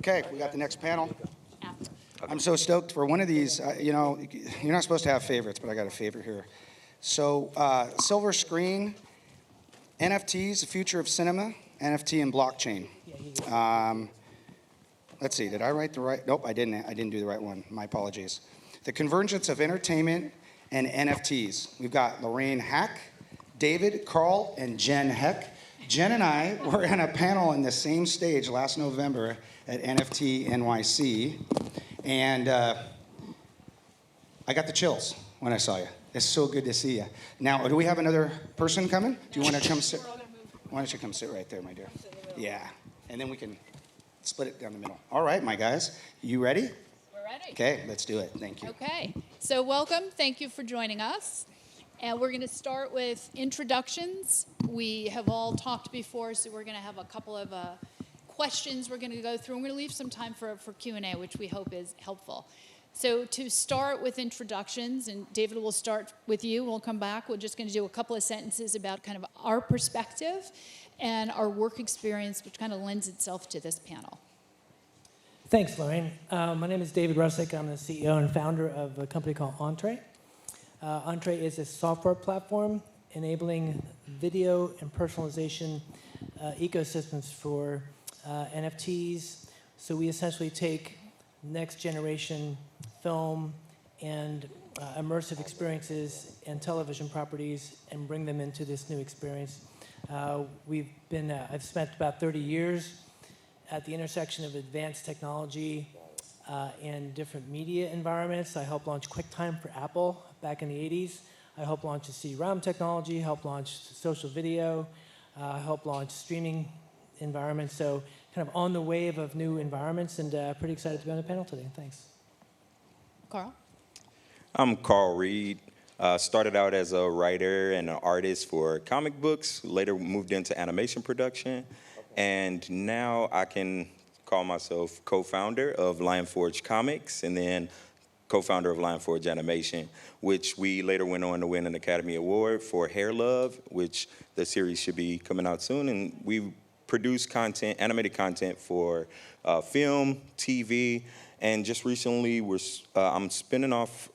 Okay, we got the next panel. I'm so stoked for one of these. You know, you're not supposed to have favorites, but I got a favorite here. So, silver screen, NFTs, the future of cinema, NFT and blockchain. Let's see, did I write the right? Nope, I didn't. I didn't do the right one. My apologies. The convergence of entertainment and NFTs. We've got Lorraine Hack, David, Carl, and Jen Heck. Jen and I were on a panel on the same stage last November at NFT.NYC, and I got the chills when I saw you. It's so good to see you. Now, do we have another person coming? Do you want to come sit? Why don't you come sit right there, my dear? Yeah, and then we can split it down the middle. All right, my guys, you ready? We're ready. Okay, let's do it. Thank you. Okay, so welcome. Thank you for joining us. And we're going to start with introductions. We have all talked before, so we're going to have a couple of questions we're going to go through. I'm going to leave some time for Q&A, which we hope is helpful. So to start with introductions, and David, we'll start with you. We'll come back. We're just going to do a couple of sentences about kind of our perspective and our work experience, which kind of lends itself to this panel. Thanks, Lorraine. My name is David Russek. I'm the CEO and founder of a company called Entree. Entree is a software platform enabling video and personalization ecosystems for NFTs. So we essentially take next generation film and immersive experiences and television properties and bring them into this new experience. I've spent about 30 years at the intersection of advanced technology and different media environments. I helped launch QuickTime for Apple back in the 80s. I helped launch the CD-ROM technology, helped launch social video, helped launch streaming environments. So kind of on the wave of new environments, and pretty excited to be on the panel today. Thanks. Carl? I'm Carl Reed. Started out as a writer and an artist for comic books, later moved into animation production, and now I can call myself co-founder of Lionforge Comics, and then co-founder of Lionforge Animation, which we later went on to win an Academy Award for Hair Love, which the series should be coming out soon. And we produce content, animated content for film, TV, and just recently I'm spinning off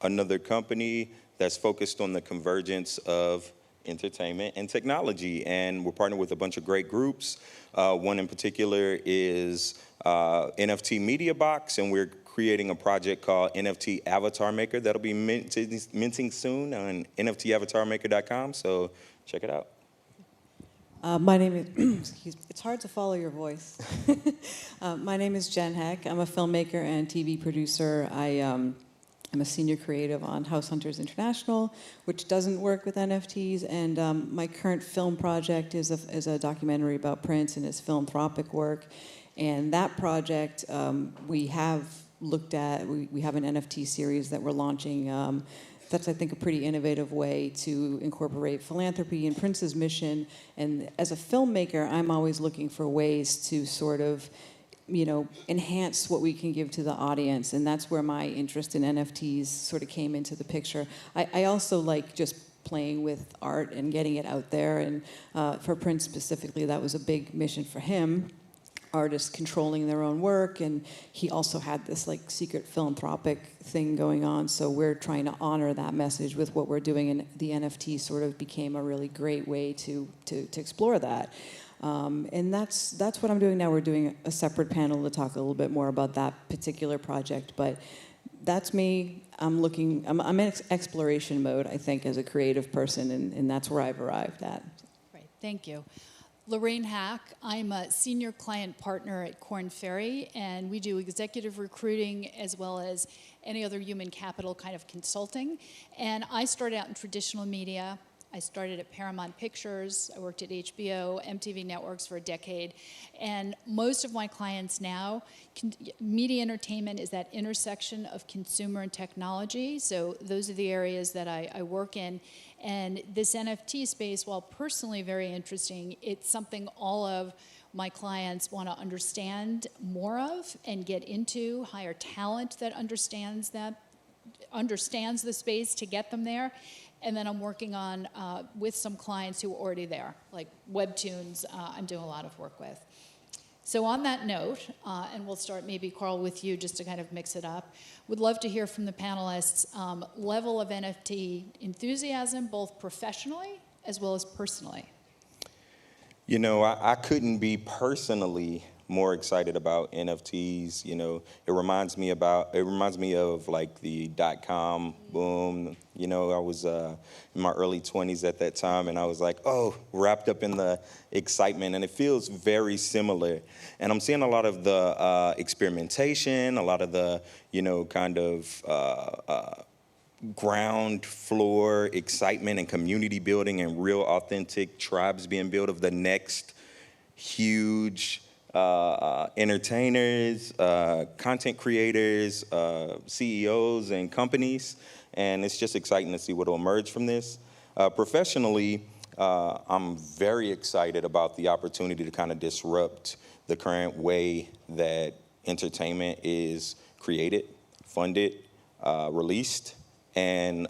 another company that's focused on the convergence of entertainment and technology. And we're partnered with a bunch of great groups. One in particular is NFT Media Box, and we're creating a project called NFT Avatar Maker that'll be minting soon on NFTAvatarmaker.com, so check it out. My name is, excuse me, it's hard to follow your voice. My name is Jen Heck. I'm a filmmaker and TV producer. I'm a senior creative on House Hunters International, which doesn't work with NFTs, and my current film project is a documentary about Prince and his philanthropic work. And that project, we have looked at, we have an NFT series that we're launching. That's, I think, a pretty innovative way to incorporate philanthropy and Prince's mission. And as a filmmaker, I'm always looking for ways to sort of, enhance what we can give to the audience. And that's where my interest in NFTs sort of came into the picture. I also like just playing with art and getting it out there. And for Prince specifically, that was a big mission for him. Artists controlling their own work, and he also had this secret philanthropic thing going on, so we're trying to honor that message with what we're doing, and the NFT sort of became a really great way to explore that. And that's what I'm doing now. We're doing a separate panel to talk a little bit more about that particular project, but that's me. I'm in exploration mode, I think, as a creative person, and that's where I've arrived at. Great, thank you. Lorraine Hack, I'm a senior client partner at Korn Ferry, and we do executive recruiting as well as any other human capital kind of consulting. And I started out in traditional media. I started at Paramount Pictures. I worked at HBO, MTV Networks for a decade. And most of my clients now, media entertainment is that intersection of consumer and technology. So those are the areas that I work in. And this NFT space, while personally very interesting, it's something all of my clients want to understand more of and get into, hire talent that understands the space to get them there. And then I'm working on with some clients who are already there, like Webtoons I'm doing a lot of work with. So on that note, and we'll start maybe, Carl, with you just to kind of mix it up, would love to hear from the panelists level of NFT enthusiasm, both professionally as well as personally. You know, I couldn't be personally more excited about NFTs. You know, it reminds me of like the .com boom. You know, I was in my early 20s at that time, and I was like, oh, wrapped up in the excitement, and it feels very similar. And I'm seeing a lot of the experimentation, a lot of the, you know, kind of ground floor excitement and community building and real authentic tribes being built of the next huge entertainers, content creators, CEOs and companies. And it's just exciting to see what will emerge from this. Professionally, I'm very excited about the opportunity to kind of disrupt the current way that entertainment is created, funded, released. And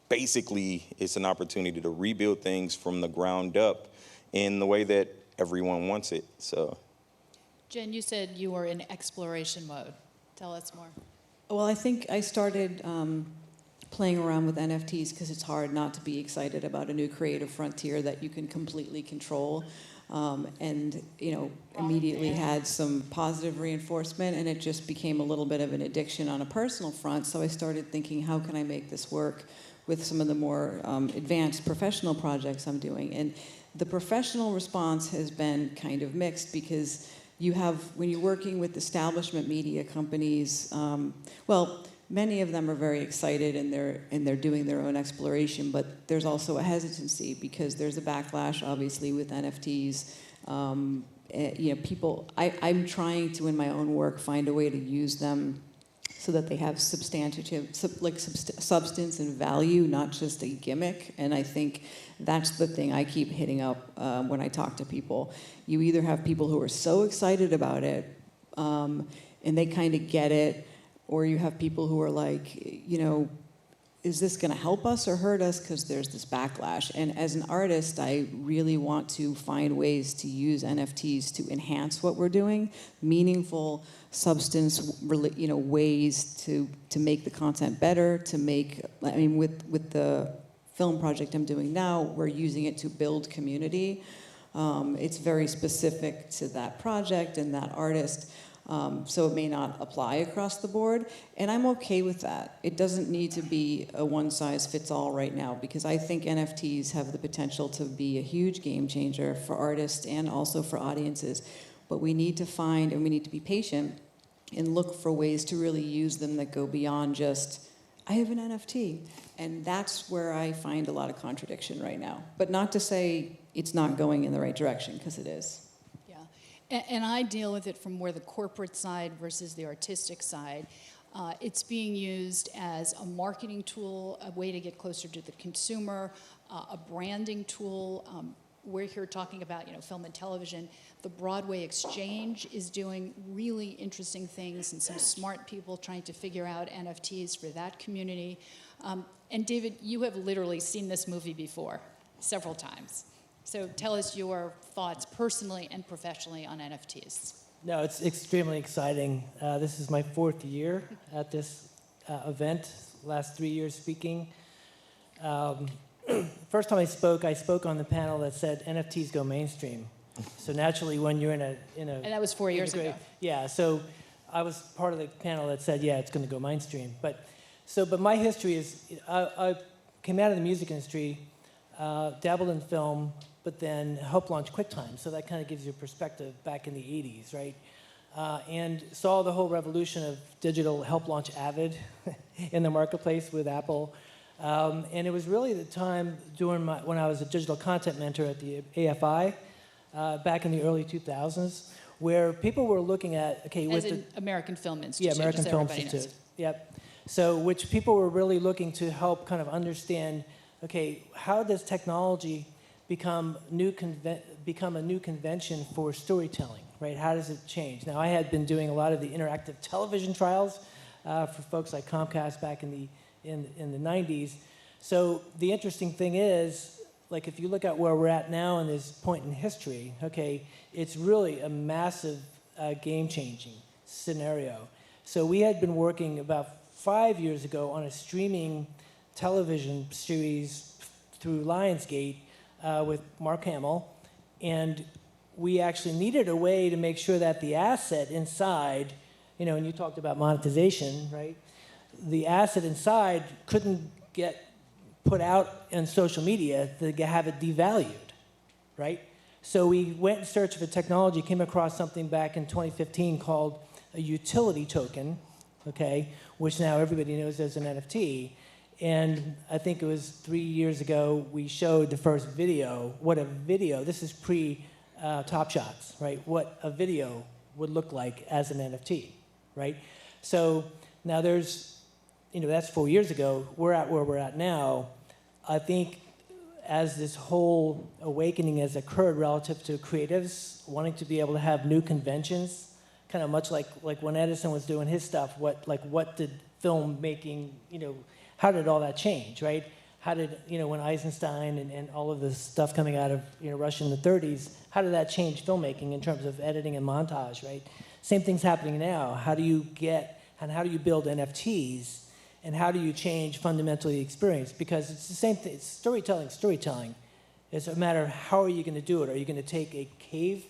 basically, it's an opportunity to rebuild things from the ground up in the way that everyone wants it. So, Jen, you said you were in exploration mode. Tell us more. Well, I think I started playing around with NFTs because it's hard not to be excited about a new creative frontier that you can completely control. And, you know, immediately had some positive reinforcement, and it just became a little bit of an addiction on a personal front. So I started thinking, how can I make this work with some of the more advanced professional projects I'm doing? And the professional response has been kind of mixed because you have, when you're working with establishment media companies, well, many of them are very excited and they're doing their own exploration, but there's also a hesitancy because there's a backlash, obviously, with NFTs. You know, people, I'm trying to, in my own work, find a way to use them so that they have substance and value, not just a gimmick. And I think that's the thing I keep hitting up when I talk to people. You either have people who are so excited about it and they kind of get it, or you have people who are like, you know, is this going to help us or hurt us because there's this backlash? And as an artist, I really want to find ways to use NFTs to enhance what we're doing, meaningful substance, you know, ways to make the content better, to make, I mean, with the film project I'm doing now, we're using it to build community. It's very specific to that project and that artist. So it may not apply across the board, and I'm okay with that. It doesn't need to be a one-size-fits-all right now, because I think NFTs have the potential to be a huge game changer for artists and also for audiences. But we need to find, and we need to be patient and look for ways to really use them that go beyond just, I have an NFT. And that's where I find a lot of contradiction right now. But not to say it's not going in the right direction, because it is. And I deal with it from more the corporate side versus the artistic side. It's being used as a marketing tool, a way to get closer to the consumer, a branding tool. We're here talking about, you know, film and television. The Broadway Exchange is doing really interesting things, and some smart people trying to figure out NFTs for that community. And David, you have literally seen this movie before, several times. So tell us your thoughts personally and professionally on NFTs. No, it's extremely exciting. This is my 4th year at this event, last 3 years speaking. First time I spoke on the panel that said NFTs go mainstream. So naturally, when you're in a and that was 4 years ago. Yeah, so I was part of the panel that said, yeah, it's going to go mainstream. But my history is, I came out of the music industry, dabbled in film, but then helped launch QuickTime. So that kind of gives you a perspective back in the 80s, right? And saw the whole revolution of digital, helped launch Avid in the marketplace with Apple. And it was really the time when I was a digital content mentor at the AFI back in the early 2000s, where people were looking at, okay, with the American Film Institute. Yeah, American Film Institute. Yep. So which people were really looking to help kind of understand, okay, how does technology become a new convention for storytelling, right? How does it change? Now, I had been doing a lot of the interactive television trials for folks like Comcast back in the 90s. So the interesting thing is, like if you look at where we're at now in this point in history, okay, it's really a massive game-changing scenario. So we had been working about 5 years ago on a streaming television series through Lionsgate with Mark Hamill, and we actually needed a way to make sure that the asset inside, and you talked about monetization, right? The asset inside couldn't get put out on social media to have it devalued, right? So we went in search of a technology, came across something back in 2015 called a utility token, okay, which now everybody knows as an NFT. And I think it was 3 years ago, we showed the first video, this is pre-Top Shots, right? What a video would look like as an NFT, right? So now that's 4 years ago. We're at where we're at now. I think as this whole awakening has occurred relative to creatives wanting to be able to have new conventions, kind of much like when Edison was doing his stuff, what did filmmaking, how did all that change, right? How did, when Eisenstein and all of this stuff coming out of, Russia in the 30s, how did that change filmmaking in terms of editing and montage, right? Same thing's happening now. How do you build NFTs, and how do you change fundamentally the experience? Because it's the same thing, it's storytelling. It's a matter of how are you going to do it? Are you going to take a cave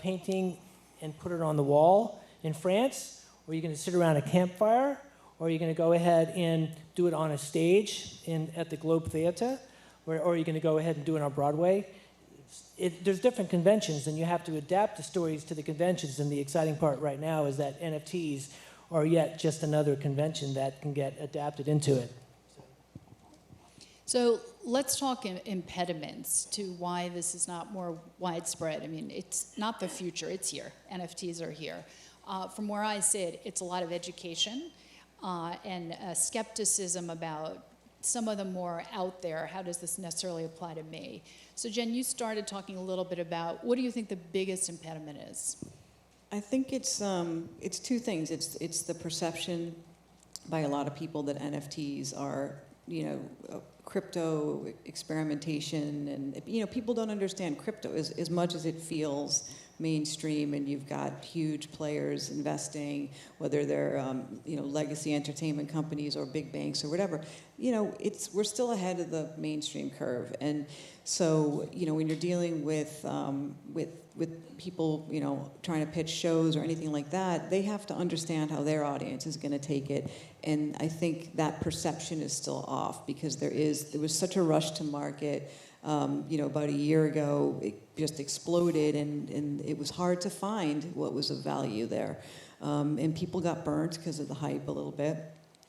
painting and put it on the wall in France? Or are you going to sit around a campfire? Or are you going to go ahead and do it on a stage at the Globe Theatre? Or are you going to go ahead and do it on Broadway? There's different conventions, and you have to adapt the stories to the conventions. And the exciting part right now is that NFTs are yet just another convention that can get adapted into it. So let's talk impediments to why this is not more widespread. I mean, it's not the future, it's here. NFTs are here. From where I sit, it's a lot of education and skepticism about some of the more out there, how does this necessarily apply to me? So Jen, you started talking a little bit about, what do you think the biggest impediment is? I think it's two things. It's the perception by a lot of people that NFTs are, crypto experimentation, and people don't understand crypto as much as it feels mainstream, and you've got huge players investing, whether they're legacy entertainment companies or big banks or whatever. We're still ahead of the mainstream curve, and so when you're dealing with people trying to pitch shows or anything like that, they have to understand how their audience is going to take it, and I think that perception is still off because there was such a rush to market. About a year ago, it just exploded, and it was hard to find what was of value there. And people got burnt because of the hype a little bit,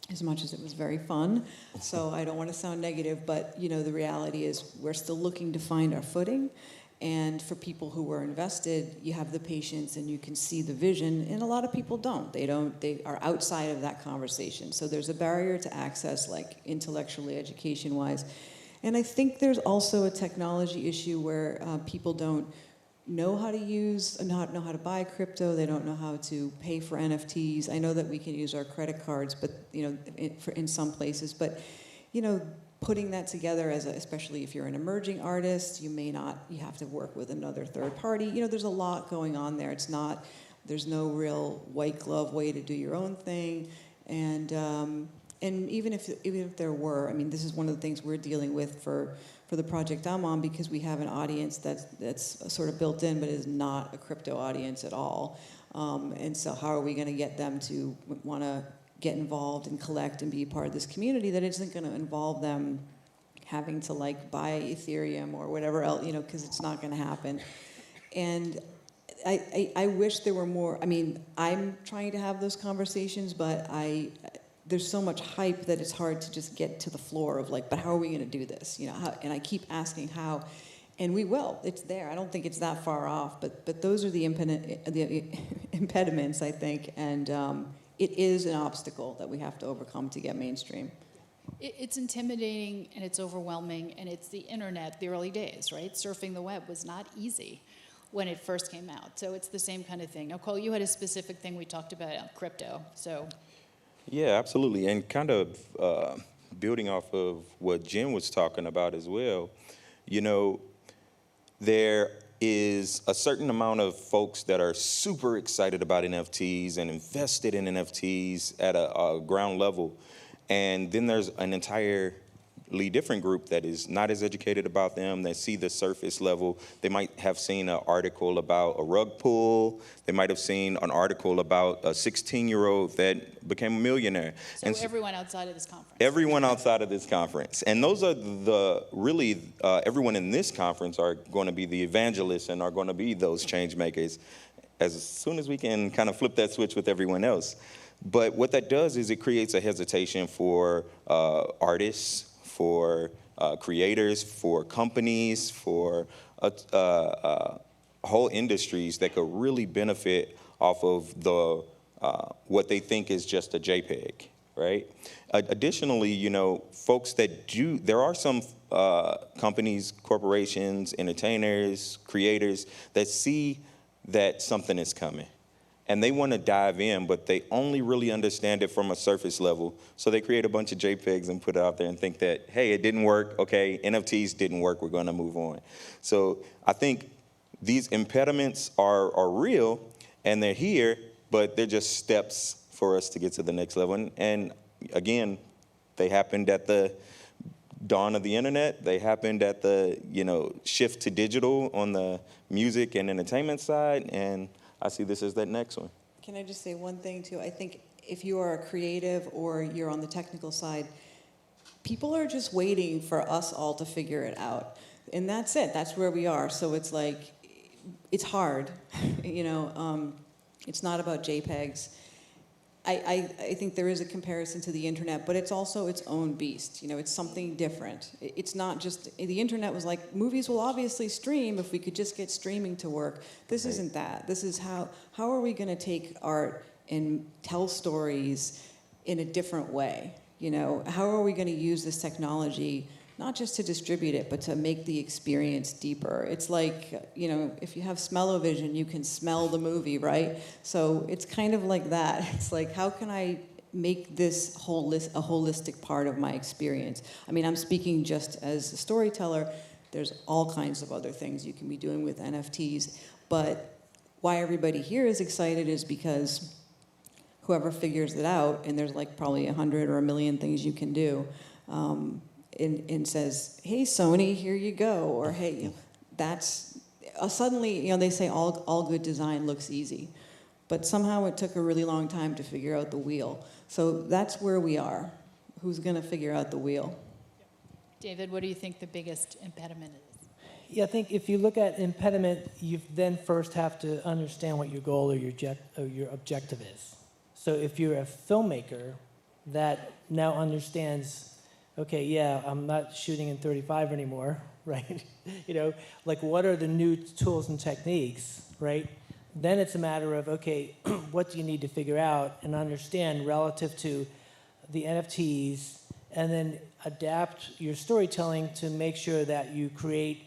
as much as it was very fun. So I don't want to sound negative, but the reality is we're still looking to find our footing. And for people who were invested, you have the patience and you can see the vision, and a lot of people don't. They are outside of that conversation. So there's a barrier to access, like intellectually, education-wise. And I think there's also a technology issue where people don't know how to use, not know how to buy crypto. They don't know how to pay for NFTs. I know that we can use our credit cards, but in some places. But putting that together especially if you're an emerging artist, you have to work with another third party. There's a lot going on there. There's no real white glove way to do your own thing, and even if there were, this is one of the things we're dealing with for the project I'm on, because we have an audience that's sort of built in, but is not a crypto audience at all. And so how are we going to get them to want to get involved and collect and be part of this community that isn't going to involve them having to buy Ethereum or whatever else, because it's not going to happen. And I wish there were more. I'm trying to have those conversations, but there's so much hype that it's hard to just get to the floor of but how are we going to do this? And I keep asking how, and we will. It's there. I don't think it's that far off, but those are the impediments, I think, and it is an obstacle that we have to overcome to get mainstream. It's intimidating and it's overwhelming, and it's the internet, the early days, right? Surfing the web was not easy when it first came out. So it's the same kind of thing. Now, Cole, you had a specific thing we talked about, crypto. So. Yeah, absolutely. And kind of building off of what Jen was talking about as well, you know, there is a certain amount of folks that are super excited about NFTs and invested in NFTs at a ground level. And then there's an entirely different group that is not as educated about them, that see the surface level. They might have seen an article about a rug pull. They might have seen an article about a 16-year-old that became a millionaire. So everyone outside of this conference. Everyone outside of this conference. And those are everyone in this conference are going to be the evangelists and are going to be those change makers as soon as we can kind of flip that switch with everyone else. But what that does is it creates a hesitation for artists, for creators, for companies, for whole industries that could really benefit off of the what they think is just a JPEG, right? Additionally, you know, folks that there are some companies, corporations, entertainers, creators that see that something is coming. And they want to dive in, but they only really understand it from a surface level. So they create a bunch of JPEGs and put it out there and think that, hey, it didn't work. Okay, NFTs didn't work. We're going to move on. So I think these impediments are real, and they're here, but they're just steps for us to get to the next level. And again, they happened at the dawn of the internet. They happened at the, you know, shift to digital on the music and entertainment side. And I see this as that next one. Can I just say one thing, too? I think if you are a creative or you're on the technical side, people are just waiting for us all to figure it out. And that's it. That's where we are. So it's like, it's hard. You know, it's not about JPEGs. I think there is a comparison to the internet, but it's also its own beast. You know, it's something different. It's not just, the internet was like, movies will obviously stream if we could just get streaming to work. This isn't that. This is how are we going to take art and tell stories in a different way? You know, how are we going to use this technology not just to distribute it, but to make the experience deeper? It's like, you know, if you have smell-o-vision, you can smell the movie, right? So it's kind of like that. It's like, how can I make this a holistic part of my experience? I mean, I'm speaking just as a storyteller. There's all kinds of other things you can be doing with NFTs. But why everybody here is excited is because whoever figures it out, and there's like probably 100 or 1 million things you can do, and says, hey, Sony, here you go. Or, hey, that's, suddenly, you know, they say all good design looks easy. But somehow it took a really long time to figure out the wheel. So that's where we are. Who's going to figure out the wheel? David, what do you think the biggest impediment is? Yeah, I think if you look at impediment, you then first have to understand what your goal or your objective is. So if you're a filmmaker that now understands, okay, yeah, I'm not shooting in 35 anymore, right? You know, like what are the new tools and techniques, right? Then it's a matter of, okay, what do you need to figure out and understand relative to the NFTs, and then adapt your storytelling to make sure that you create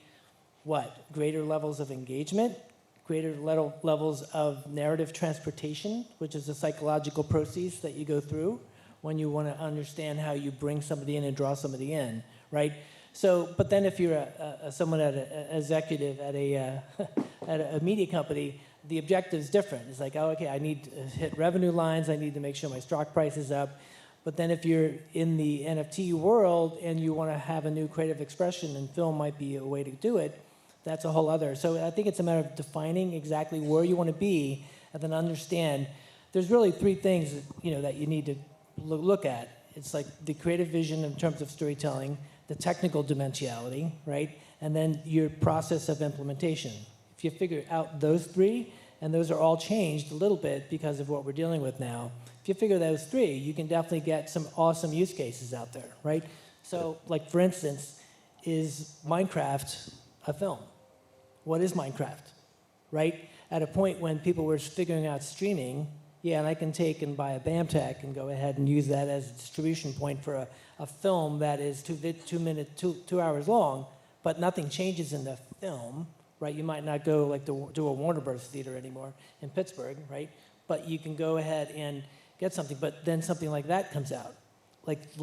what? Greater levels of engagement, greater levels of narrative transportation, which is a psychological process that you go through when you want to understand how you bring somebody in and draw somebody in, right? So, but then if you're someone at an executive at a media company, the objective is different. It's like, oh, okay, I need to hit revenue lines. I need to make sure my stock price is up. But then if you're in the NFT world and you want to have a new creative expression, and film might be a way to do it, that's a whole other. So I think it's a matter of defining exactly where you want to be, and then understand. There's really 3 things that you need to look at. It's like the creative vision in terms of storytelling, the technical dimensionality, right? And then your process of implementation. If you figure out those 3, and those are all changed a little bit because of what we're dealing with now, if you figure those 3, you can definitely get some awesome use cases out there, right? So, like for instance, is Minecraft a film? What is Minecraft, right? At a point when people were figuring out streaming, yeah, and I can take and buy a BAMTech and go ahead and use that as a distribution point for a film that is 2 hours long, but nothing changes in the film, right? You might not go like to a Warner Bros. Theater anymore in Pittsburgh, right? But you can go ahead and get something, but then something like that comes out, like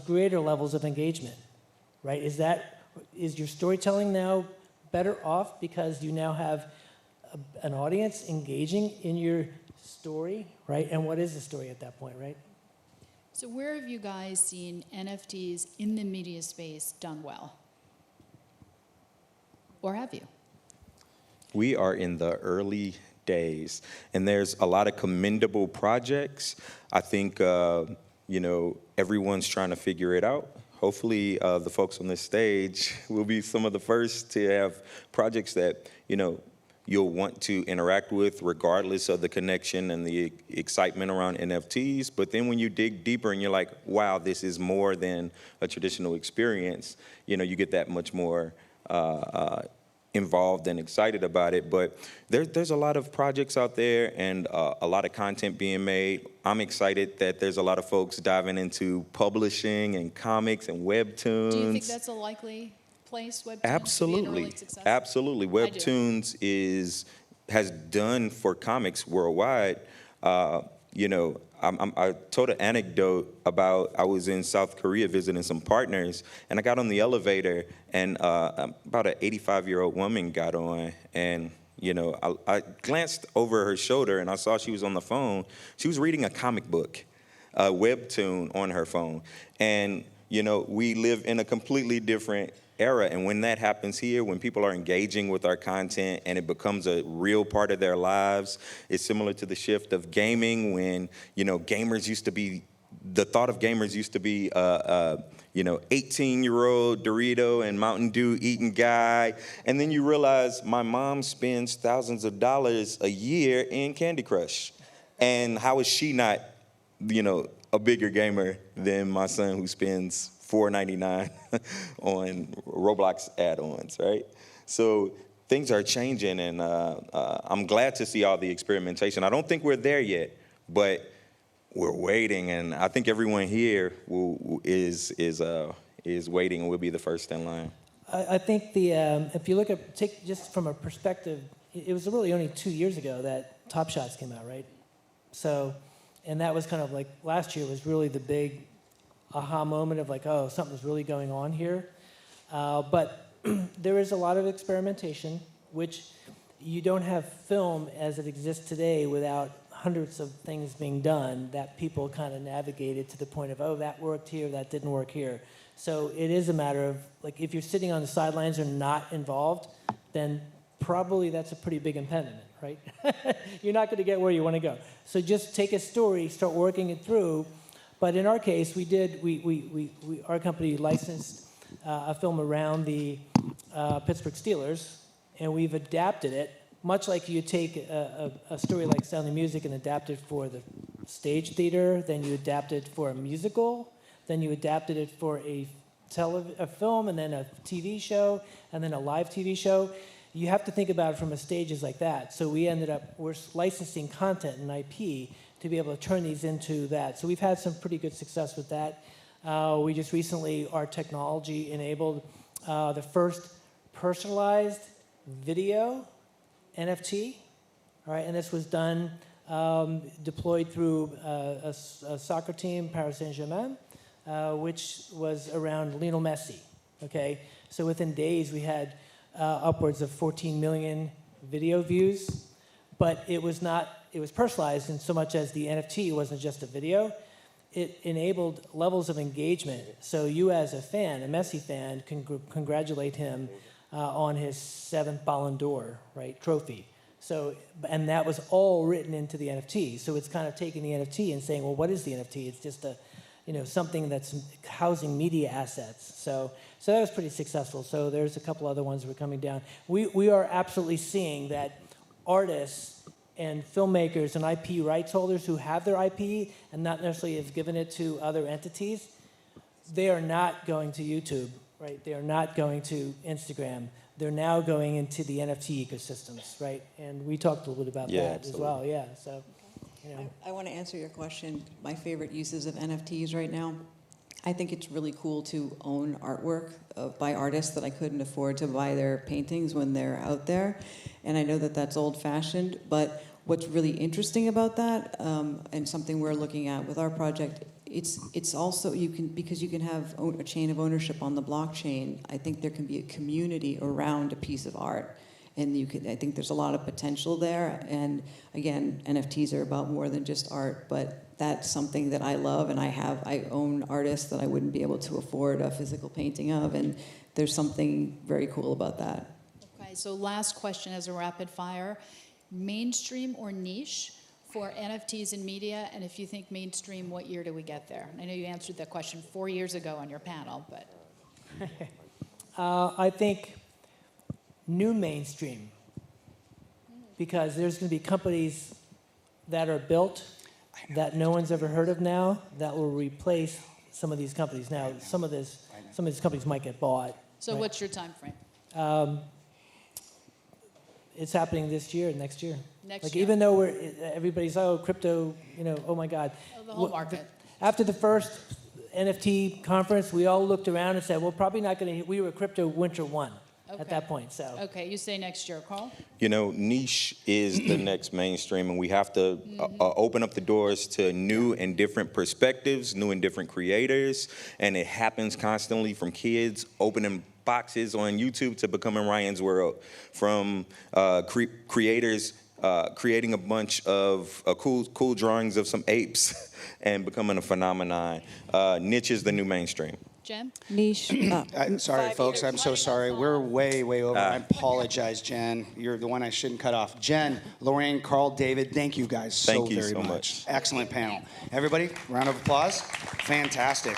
greater levels of engagement, right? Is that, Is your storytelling now better off because you now have an audience engaging in your story, right? And what is the story at that point, right? So where have you guys seen NFTs in the media space done well? Or have you? We are in the early days, and there's a lot of commendable projects. I think, everyone's trying to figure it out. Hopefully, the folks on this stage will be some of the first to have projects that, you'll want to interact with regardless of the connection and the excitement around NFTs. But then when you dig deeper and you're like, wow, this is more than a traditional experience, you get that much more involved and excited about it. But there's a lot of projects out there and a lot of content being made. I'm excited that there's a lot of folks diving into publishing and comics and webtoons. Do you think that's a likely place, Webtoons, to be an Absolutely. early success? Absolutely. I do. Webtoons has done for comics worldwide. I told an anecdote about I was in South Korea visiting some partners, and I got on the elevator, and about an 85-year-old woman got on, and I glanced over her shoulder, and I saw she was on the phone. She was reading a comic book, a webtoon on her phone, and we live in a completely different era, and when that happens here, when people are engaging with our content and it becomes a real part of their lives, it's similar to the shift of gaming when, gamers used to be, the thought of gamers used to be, 18-year-old Dorito and Mountain Dew eating guy, and then you realize my mom spends thousands of dollars a year in Candy Crush, and how is she not, a bigger gamer than my son who spends $4.99 on Roblox add-ons, right? So things are changing, and I'm glad to see all the experimentation. I don't think we're there yet, but we're waiting, and I think everyone here is waiting, and we'll be the first in line. I think if you take just from a perspective, it was really only 2 years ago that Top Shots came out, right? So, and that was kind of like last year was really the big aha moment of like, oh, something's really going on here. But there is a lot of experimentation, which you don't have film as it exists today without hundreds of things being done that people kind of navigated to the point of, oh, that worked here, that didn't work here. So it is a matter of, like, if you're sitting on the sidelines or not involved, then probably that's a pretty big impediment, right? You're not going to get where you want to go. So just take a story, start working it through. But in our case, our company licensed a film around the Pittsburgh Steelers, and we've adapted it, much like you take a story like Sound of Music and adapt it for the stage theater, then you adapt it for a musical, then you adapted it for a film, and then a TV show, and then a live TV show. You have to think about it from a stages like that. So we're licensing content and IP to be able to turn these into that. So we've had some pretty good success with that. We just recently, our technology enabled the first personalized video NFT, all right, and this was done, deployed through a soccer team, Paris Saint-Germain, which was around Lionel Messi, okay? So within days, we had upwards of 14 million video views, but it was personalized in so much as the NFT wasn't just a video. It enabled levels of engagement. So you as a fan, a Messi fan, can congratulate him on his 7th Ballon d'Or, right, trophy. So, and that was all written into the NFT. So it's kind of taking the NFT and saying, well, what is the NFT? It's just something that's housing media assets. So that was pretty successful. So there's a couple other ones that were coming down. We are absolutely seeing that artists and filmmakers and IP rights holders who have their IP and not necessarily have given it to other entities, they are not going to YouTube, right? They are not going to Instagram. They're now going into the NFT ecosystems, right? And we talked a little bit about that absolutely. as well, yeah. So, I want to answer your question. My favorite uses of NFTs right now. I think it's really cool to own artwork by artists that I couldn't afford to buy their paintings when they're out there. And I know that that's old-fashioned, but what's really interesting about that, and something we're looking at with our project, it's also, because you can have a chain of ownership on the blockchain, I think there can be a community around a piece of art. And I think there's a lot of potential there. And again, NFTs are about more than just art, but that's something that I love, and I own artists that I wouldn't be able to afford a physical painting of, and there's something very cool about that. Okay, so last question as a rapid fire. Mainstream or niche for NFTs in media? And if you think mainstream, what year do we get there? I know you answered that question 4 years ago on your panel, but. I think new mainstream, because there's going to be companies that are built that no one's ever heard of now that will replace some of these companies. Now, some of these companies might get bought. So right? what's your time frame? It's happening this year, next year. Next year. Even though everybody's, crypto, oh my God. The whole market. After the first NFT conference, we all looked around and said, well, probably not going to, we were crypto winter one at that point, so. Okay, you say next year, Carl? Niche is the next mainstream, and we have to open up the doors to new and different perspectives, new and different creators, and it happens constantly, from kids opening boxes on YouTube to becoming Ryan's World, from creators creating a bunch of cool drawings of some apes and becoming a phenomenon. Niche is the new mainstream. Jen? Niche. Sorry, folks, I'm so sorry. We're way over. I apologize, Jen. You're the one I shouldn't cut off. Jen, Lorraine, Carl, David, thank you guys so Thank you very so much. much. Excellent panel. Everybody, round of applause. Fantastic.